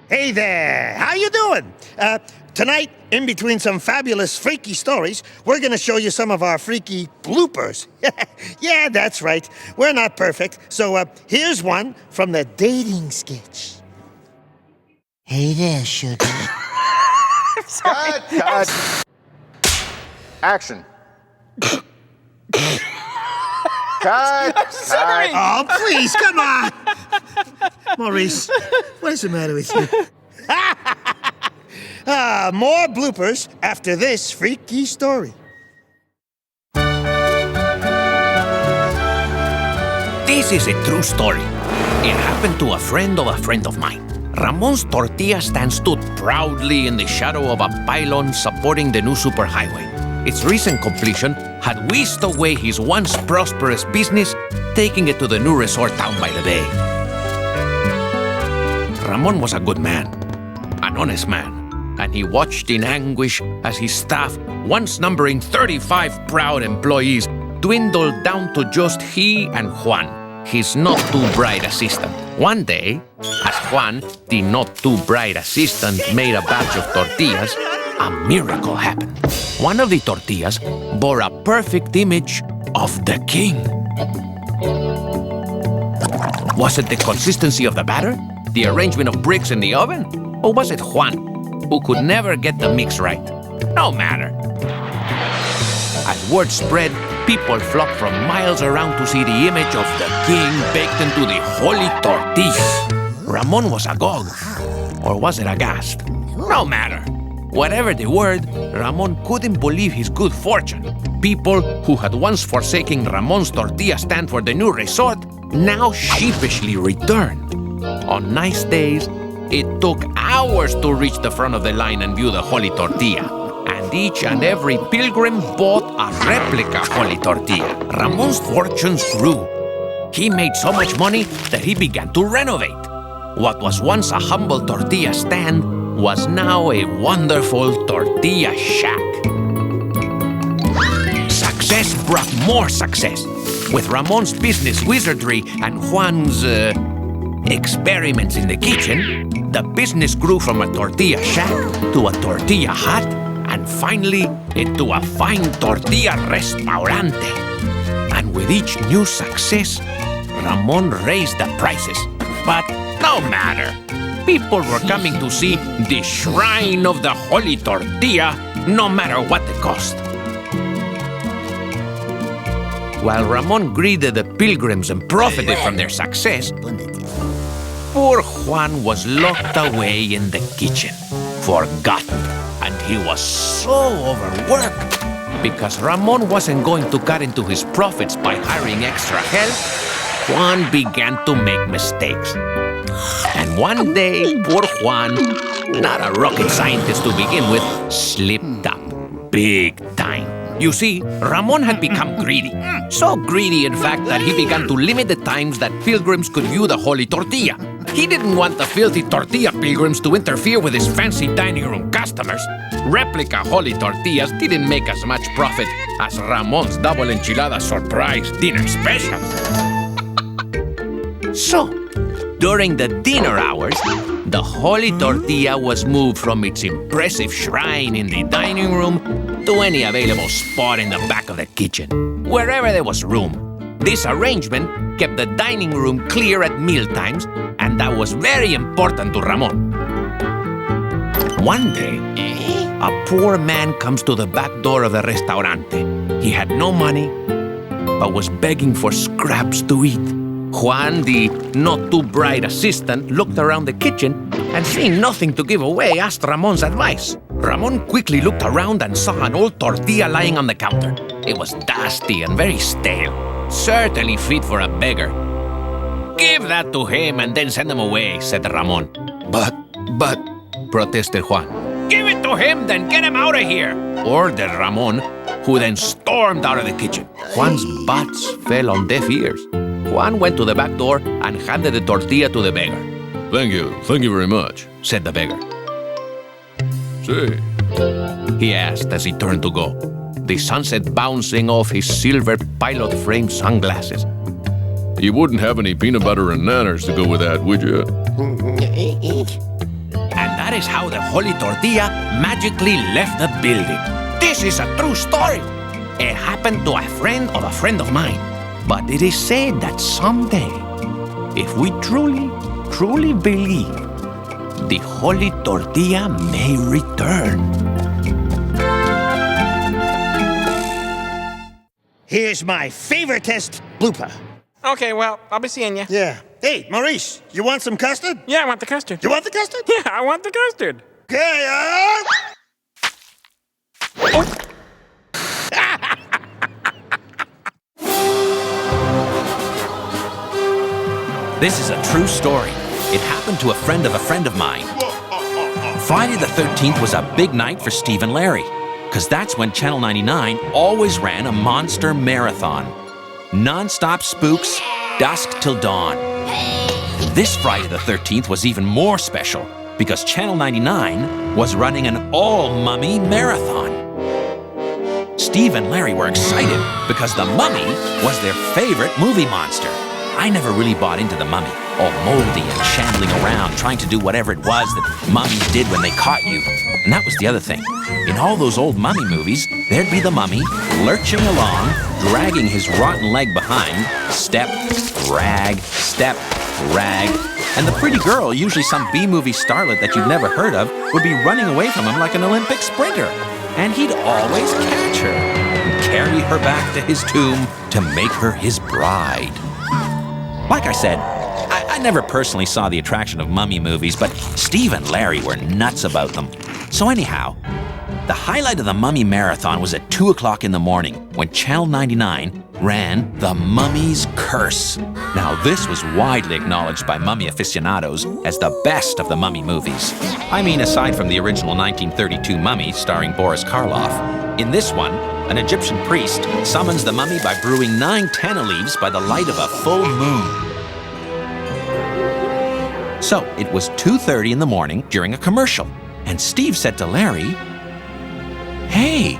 Hey there, how you doing? Tonight, in between some fabulous freaky stories, we're gonna show you some of our freaky bloopers. Yeah, that's right. We're not perfect, so here's one from the dating sketch. Hey there, sugar. I'm sorry. Cut. Action. Cut. I'm sorry. Oh, please, come on. Maurice, what is the matter with you? More bloopers after this freaky story. This is a true story. It happened to a friend of mine. Ramon's tortilla stand stood proudly in the shadow of a pylon supporting the new superhighway. Its recent completion had whisked away his once prosperous business, taking it to the new resort town by the bay. Ramon was a good man, an honest man, and he watched in anguish as his staff, once numbering 35 proud employees, dwindled down to just he and Juan, his not-too-bright assistant. One day, as Juan, the not-too-bright assistant, made a batch of tortillas, a miracle happened. One of the tortillas bore a perfect image of the king. Was it the consistency of the batter? The arrangement of bricks in the oven? Or was it Juan, who could never get the mix right? No matter. As word spread, people flocked from miles around to see the image of the king baked into the holy tortilla. Ramon was agog. Or was it aghast? No matter. Whatever the word, Ramon couldn't believe his good fortune. People who had once forsaken Ramon's tortilla stand for the new resort now sheepishly returned. On nice days, it took hours to reach the front of the line and view the holy tortilla. And each and every pilgrim bought a replica holy tortilla. Ramon's fortunes grew. He made so much money that he began to renovate. What was once a humble tortilla stand was now a wonderful tortilla shack. Success brought more success. With Ramon's business wizardry and Juan's, experiments in the kitchen, the business grew from a tortilla shack to a tortilla hut, and finally into a fine tortilla restaurante. And with each new success, Ramon raised the prices. But no matter. People were coming to see the shrine of the holy tortilla, no matter what the cost. While Ramon greeted the pilgrims and profited from their success, poor Juan was locked away in the kitchen, forgotten, and he was so overworked. Because Ramon wasn't going to cut into his profits by hiring extra help, Juan began to make mistakes. And one day, poor Juan, not a rocket scientist to begin with, slipped up big time. You see, Ramon had become greedy. So greedy, in fact, that he began to limit the times that pilgrims could view the holy tortilla. He didn't want the filthy tortilla pilgrims to interfere with his fancy dining room customers. Replica holy tortillas didn't make as much profit as Ramon's double enchilada surprise dinner special. So, during the dinner hours, the holy tortilla was moved from its impressive shrine in the dining room to any available spot in the back of the kitchen, wherever there was room. This arrangement kept the dining room clear at mealtimes, and that was very important to Ramon. One day, a poor man comes to the back door of the restaurante. He had no money, but was begging for scraps to eat. Juan, the not-too-bright assistant, looked around the kitchen and, seeing nothing to give away, asked Ramon's advice. Ramon quickly looked around and saw an old tortilla lying on the counter. It was dusty and very stale, certainly fit for a beggar. "Give that to him and then send him away," said Ramon. But, protested Juan. "Give it to him, then get him out of here," ordered Ramon, who then stormed out of the kitchen. Juan's butts fell on deaf ears. Juan went to the back door and handed the tortilla to the beggar. Thank you very much," said the beggar. Say, He asked as he turned to go, the sunset bouncing off his silver pilot-frame sunglasses. you wouldn't have any peanut butter and nanners to go with that, would you? that is how the Holy Tortilla magically left the building. This is a true story. It happened to a friend of mine. But it is said that someday, if we truly, truly believe, the Holy Tortilla may return. Here's my favoriteest blooper. Okay, well, I'll be seeing you. Yeah. Hey, Maurice, you want some custard? Yeah, I want the custard. You want the custard? Yeah, I want the custard. Okay, This is a true story. It happened to a friend of mine. Friday the 13th was a big night for Steve and Larry, because that's when Channel 99 always ran a monster marathon. Non-stop spooks, dusk till dawn. This Friday the 13th was even more special, because Channel 99 was running an all-mummy marathon. Steve and Larry were excited because the mummy was their favorite movie monster. I never really bought into the mummy, all moldy and shambling around, trying to do whatever it was that mummies did when they caught you. And that was the other thing. In all those old mummy movies, there'd be the mummy lurching along, dragging his rotten leg behind, step, rag, and the pretty girl, usually some B-movie starlet that you'd never heard of, would be running away from him like an Olympic sprinter. And he'd always catch her and carry her back to his tomb to make her his bride. Like I said, I never personally saw the attraction of mummy movies, but Steve and Larry were nuts about them. So anyhow, the highlight of the mummy marathon was at 2 o'clock in the morning when Channel 99 ran The Mummy's Curse. Now this was widely acknowledged by mummy aficionados as the best of the mummy movies. I mean, aside from the original 1932 Mummy starring Boris Karloff, in this one, an Egyptian priest summons the mummy by brewing 9 tanna leaves by the light of a full moon. So it was 2:30 in the morning during a commercial, and Steve said to Larry, "Hey,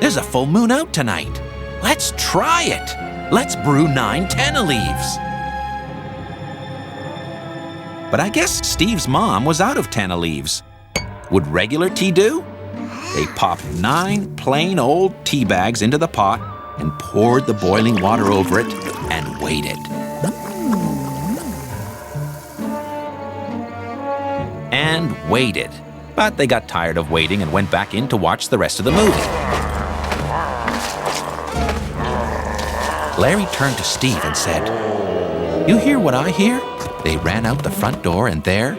there's a full moon out tonight. Let's try it. Let's brew 9 tanna leaves." But I guess Steve's mom was out of tanna leaves. Would regular tea do? They popped 9 plain old tea bags into the pot and poured the boiling water over it and waited. And waited. But they got tired of waiting and went back in to watch the rest of the movie. Larry turned to Steve and said, "You hear what I hear?" They ran out the front door, and there,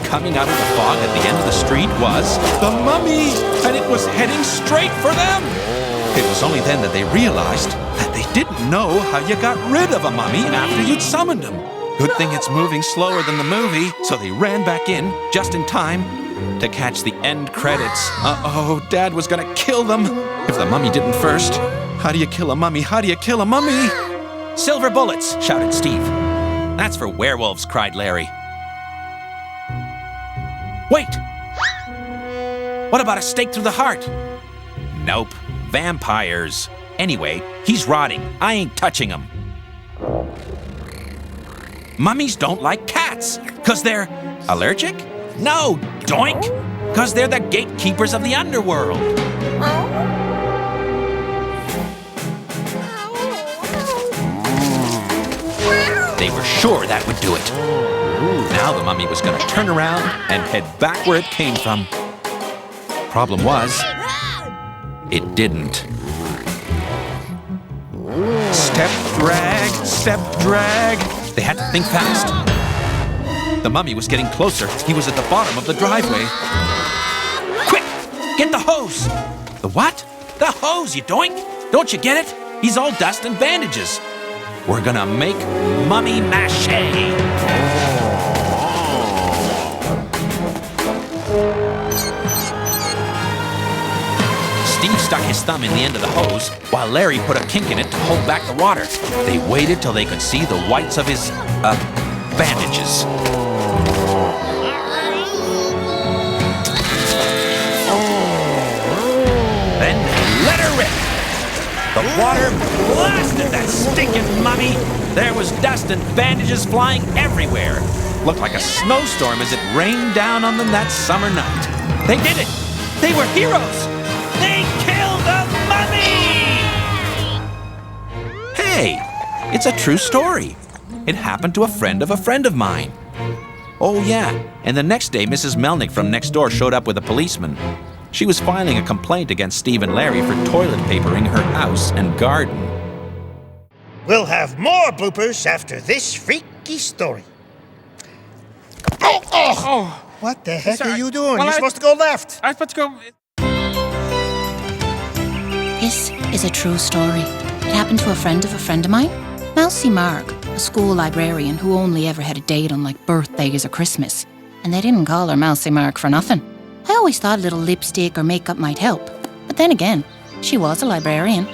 coming out of the fog at the end of the street, was the mummy, and it was heading straight for them. It was only then that they realized that they didn't know how you got rid of a mummy after you'd summoned him. Good thing it's moving slower than the movie, so they ran back in just in time to catch the end credits. Uh-oh, Dad was gonna kill them if the mummy didn't first. How do you kill a mummy? How do you kill a mummy? "Silver bullets," shouted Steve. "That's for werewolves," cried Larry. "Wait! What about a stake through the heart?" "Nope, vampires. Anyway, he's rotting. I ain't touching him." "Mummies don't like cats, 'cause they're allergic?" "No, doink! 'Cause they're the gatekeepers of the underworld." They were sure that would do it. Now the mummy was gonna turn around and head back where it came from. Problem was, it didn't. Step, drag. They had to think fast. The mummy was getting closer. He was at the bottom of the driveway. "Quick, get the hose!" "The what?" "The hose, you doink! Don't you get it? He's all dust and bandages. We're gonna make mummy mache." Steve stuck his thumb in the end of the hose, while Larry put a kink in it to hold back the water. They waited till they could see the whites of his, bandages. Then they let her rip. The water blasted that stinking mummy. There was dust and bandages flying everywhere. looked like a snowstorm as it rained down on them that summer night. They did it! They were heroes! They killed a mummy! Hey, it's a true story. It happened to a friend of mine. Oh yeah, and the next day Mrs. Melnick from next door showed up with a policeman. She was filing a complaint against Steve and Larry for toilet papering her house and garden. We'll have more bloopers after this freaky story. Oh! What the heck Sorry. are you doing? Well, You're supposed to go left. I was supposed to go... This is a true story. It happened to a friend of mine, Mousy Marg, a school librarian who only ever had a date on like birthdays or Christmas. And they didn't call her Mousy Marg for nothing. I always thought a little lipstick or makeup might help. But then again, she was a librarian.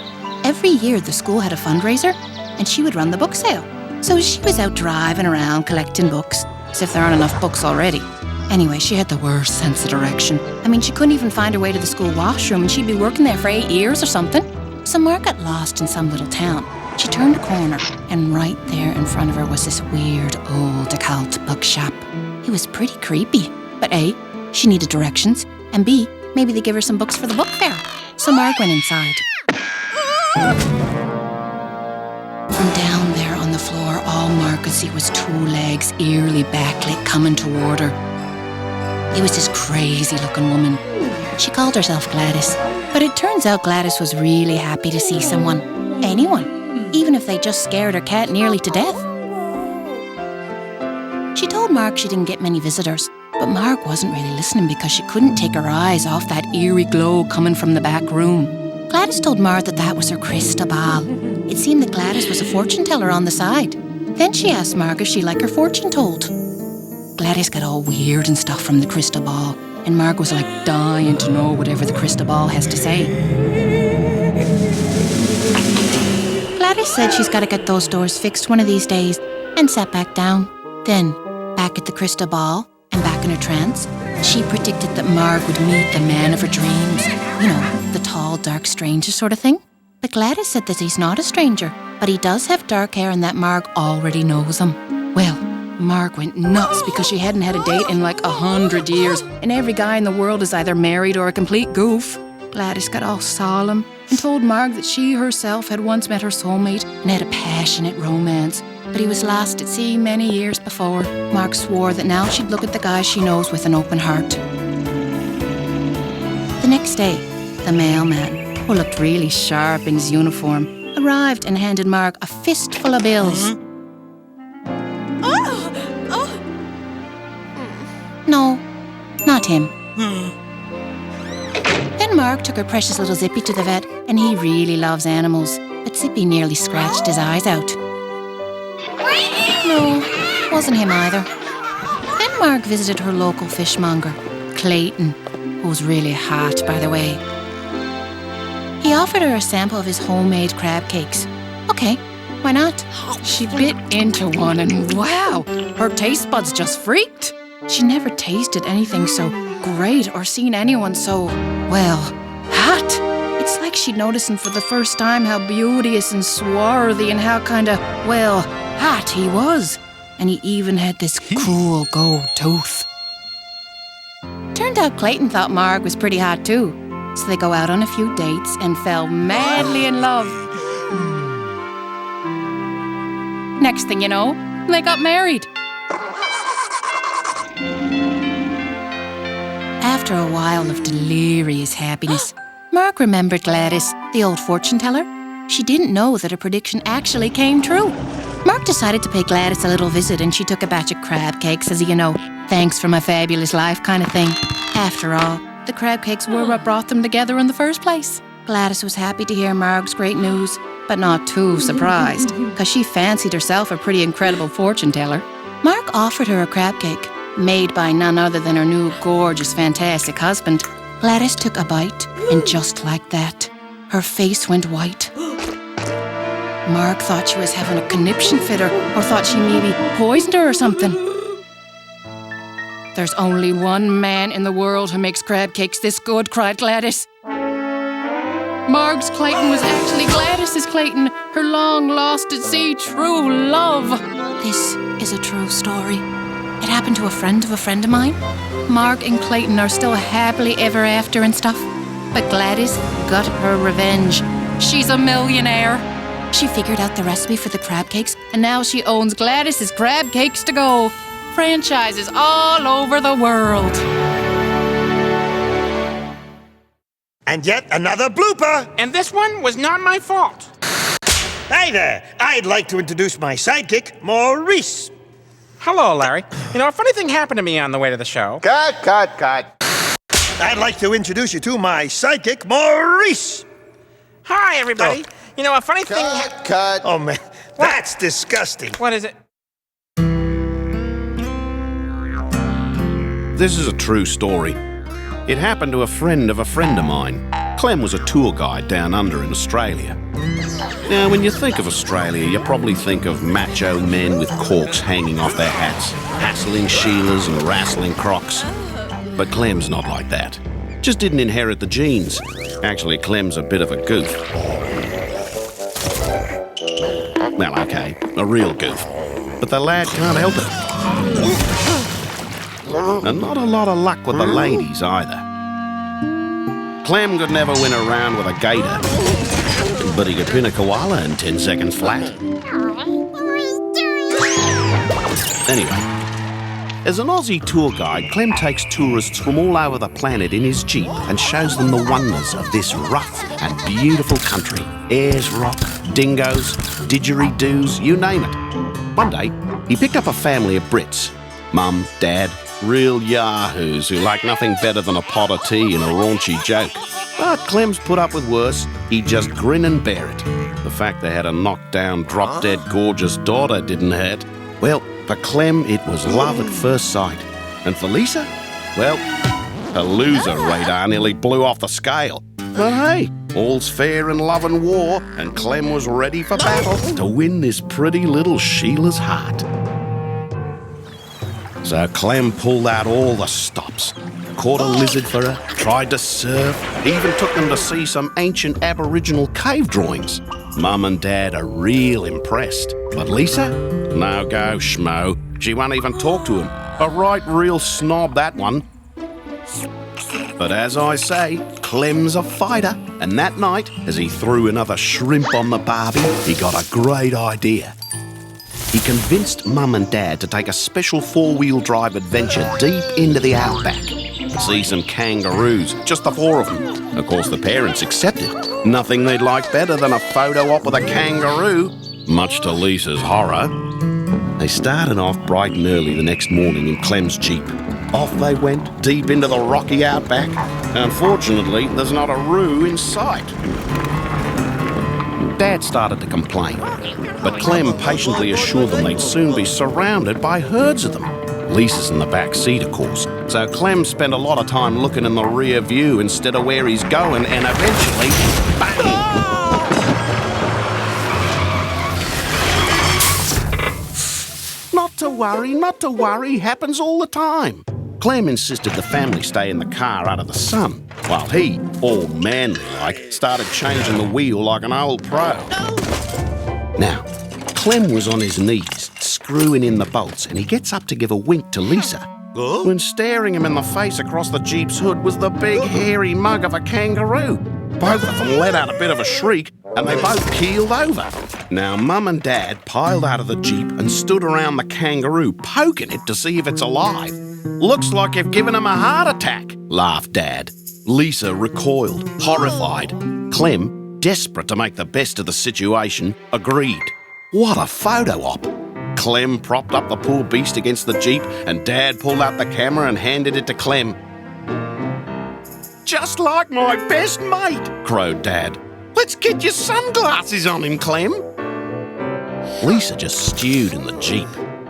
Every year the school had a fundraiser and she would run the book sale. So she was out driving around collecting books, as if there aren't enough books already. Anyway, she had the worst sense of direction. I mean, she couldn't even find her way to the school washroom and she'd be working there for 8 years or something. So Marg got lost in some little town. She turned a corner and right there in front of her was this weird old occult bookshop. It was pretty creepy, but A, she needed directions, and B, maybe they give her some books for the book fair. So Marg went inside. From down there on the floor, all Marg could see was 2 legs, eerily backlit, coming toward her. It was this crazy-looking woman. She called herself Gladys, but it turns out Gladys was really happy to see someone, anyone, even if they just scared her cat nearly to death. She told Marg she didn't get many visitors, but Marg wasn't really listening because she couldn't take her eyes off that eerie glow coming from the back room. Gladys told Marg that that was her crystal ball. It seemed that Gladys was a fortune teller on the side. Then she asked Marg if she'd like her fortune told. Gladys got all weird and stuff from the crystal ball, and Marg was like dying to know whatever the crystal ball has to say. Gladys said she's got to get those doors fixed one of these days, and sat back down. Then, back at the crystal ball, and back in her trance, she predicted that Marg would meet the man of her dreams. You know, the tall, dark stranger sort of thing. But Gladys said that he's not a stranger, but he does have dark hair and that Marg already knows him. Well, Marg went nuts because she hadn't had a date in like 100 years, and every guy in the world is either married or a complete goof. Gladys got all solemn and told Marg that she herself had once met her soulmate and had a passionate romance, but he was lost at sea many years before. Marg swore that now she'd look at the guy she knows with an open heart. The next day, the mailman, who looked really sharp in his uniform, arrived and handed Marg a fistful of bills. No, not him. Then Marg took her precious little Zippy to the vet, and he really loves animals, but Zippy nearly scratched his eyes out. No, wasn't him either. Then Marg visited her local fishmonger, Clayton, who was really hot, by the way. He offered her a sample of his homemade crab cakes. Okay, why not? She bit into one and wow, her taste buds just freaked. She never tasted anything so great or seen anyone so, well, hot. It's like she'd noticing for the first time how beauteous and swarthy and how kinda, well, hot he was. And he even had this cool gold tooth. Turned out Clayton thought Marg was pretty hot too. So they go out on a few dates and fell madly in love. Next thing you know, they got married. After a while of delirious happiness, Marg remembered Gladys, the old fortune teller. She didn't know that her prediction actually came true. Marg decided to pay Gladys a little visit, and she took a batch of crab cakes as a, thanks for my fabulous life kind of thing. After all, the crab cakes were what brought them together in the first place. Gladys was happy to hear Marg's great news, but not too surprised, because she fancied herself a pretty incredible fortune teller. Marg offered her a crab cake, made by none other than her new gorgeous, fantastic husband. Gladys took a bite, and just like that, her face went white. Marg thought she was having a conniption fit or thought she maybe poisoned her or something. There's only one man in the world who makes crab cakes this good, cried Gladys. Marg's Clayton was actually Gladys's Clayton, her long lost at sea true love. This is a true story. It happened to a friend of mine. Mark and Clayton are still happily ever after and stuff. But Gladys got her revenge. She's a millionaire. She figured out the recipe for the crab cakes, and now she owns Gladys's Crab Cakes to Go. Franchises all over the world. And yet another blooper. And this one was not my fault. Hi there. I'd like to introduce my sidekick, Maurice. Hello, Larry. You know, a funny thing happened to me on the way to the show. Cut. I'd like to introduce you to my sidekick, Maurice. Hi, everybody. Oh. You know, a funny thing... Cut. Oh, man, that's disgusting. What is it? This is a true story. It happened to a friend of mine. Clem was a tour guide down under in Australia. Now, when you think of Australia, you probably think of macho men with corks hanging off their hats, hassling Sheilas and wrestling Crocs. But Clem's not like that. Just didn't inherit the genes. Actually, Clem's a bit of a goof. Well, okay, a real goof. But the lad can't help it. And not a lot of luck with the ladies either. Clem could never win a round with a gator, but he could pin a koala in 10 seconds flat. Anyway, as an Aussie tour guide, Clem takes tourists from all over the planet in his Jeep and shows them the wonders of this rough and beautiful country. Ayers Rock, dingoes, didgeridoos, you name it. One day, he picked up a family of Brits. Mum, Dad, real yahoos who like nothing better than a pot of tea and a raunchy joke. But Clem's put up with worse. He'd just grin and bear it. The fact they had a knockdown, drop-dead gorgeous daughter didn't hurt. Well, for Clem, it was love at first sight. And for Lisa? Well, her loser radar nearly blew off the scale. But hey, all's fair in love and war, and Clem was ready for battle to win this pretty little Sheila's heart. So Clem pulled out all the stops. Caught a lizard for her, tried to surf, even took them to see some ancient Aboriginal cave drawings. Mum and Dad are real impressed. But Lisa? No go, schmo. She won't even talk to him. A right real snob, that one. But as I say, Clem's a fighter. And that night, as he threw another shrimp on the barbie, he got a great idea. He convinced Mum and Dad to take a special four-wheel drive adventure deep into the outback. See some kangaroos, just the four of them. Of course, the parents accepted. Nothing they'd like better than a photo op with a kangaroo, much to Lisa's horror. They started off bright and early the next morning in Clem's Jeep. Off they went, deep into the rocky outback. Unfortunately, there's not a roo in sight. Dad started to complain, but Clem patiently assured them they'd soon be surrounded by herds of them. Lisa's in the back seat, of course, so Clem spent a lot of time looking in the rear view instead of where he's going, and eventually, bang! Not to worry, happens all the time. Clem insisted the family stay in the car out of the sun, while he, all manly-like, started changing the wheel like an old pro. Now, Clem was on his knees, screwing in the bolts, and he gets up to give a wink to Lisa, when staring him in the face across the Jeep's hood was the big hairy mug of a kangaroo. Both of them let out a bit of a shriek, and they both keeled over. Now, Mum and Dad piled out of the Jeep and stood around the kangaroo, poking it to see if it's alive. Looks like you've given him a heart attack, laughed Dad. Lisa recoiled, horrified. Clem, desperate to make the best of the situation, agreed. What a photo op! Clem propped up the poor beast against the Jeep, and Dad pulled out the camera and handed it to Clem. Just like my best mate, crowed Dad. Let's get your sunglasses on him, Clem. Lisa just stewed in the Jeep.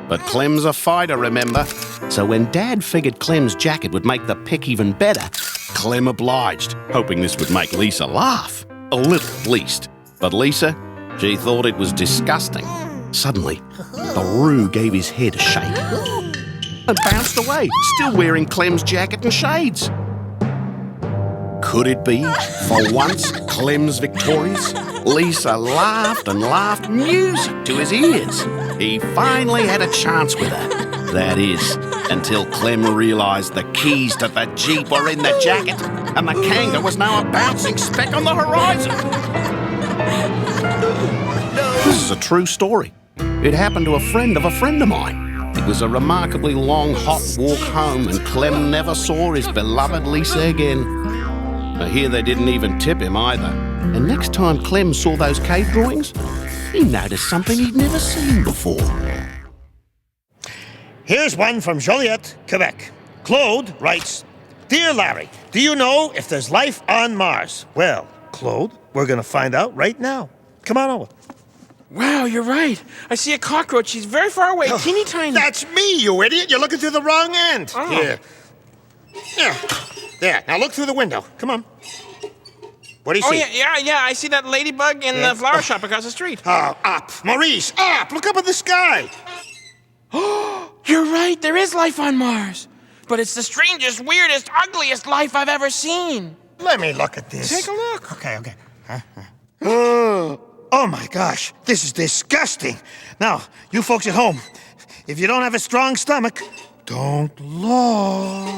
But Clem's a fighter, remember? So when Dad figured Clem's jacket would make the pic even better, Clem obliged, hoping this would make Lisa laugh. A little, at least. But Lisa, she thought it was disgusting. Suddenly, the Roo gave his head a shake and bounced away, still wearing Clem's jacket and shades. Could it be, for once, Clem's victorious? Lisa laughed and laughed, music to his ears. He finally had a chance with her. That is, until Clem realised the keys to the Jeep were in the jacket and the Kanga was now a bouncing speck on the horizon. This is a true story. It happened to a friend of mine. It was a remarkably long, hot walk home, and Clem never saw his beloved Lisa again. I hear they didn't even tip him either. And next time Clem saw those cave drawings, he noticed something he'd never seen before. Here's one from Joliet, Quebec. Claude writes, Dear Larry, do you know if there's life on Mars? Well, Claude, we're going to find out right now. Come on over. Wow, you're right. I see a cockroach. She's very far away, teeny tiny. That's me, you idiot. You're looking through the wrong end. Oh. Here. There. Now look through the window. Come on. What do you see? Yeah. I see that ladybug in the flower shop across the street. Oh, up. Maurice, up. Look up at the sky. You're right. There is life on Mars. But it's the strangest, weirdest, ugliest life I've ever seen. Let me look at this. Take a look. Okay. Oh, my gosh. This is disgusting. Now, you folks at home, if you don't have a strong stomach, don't look.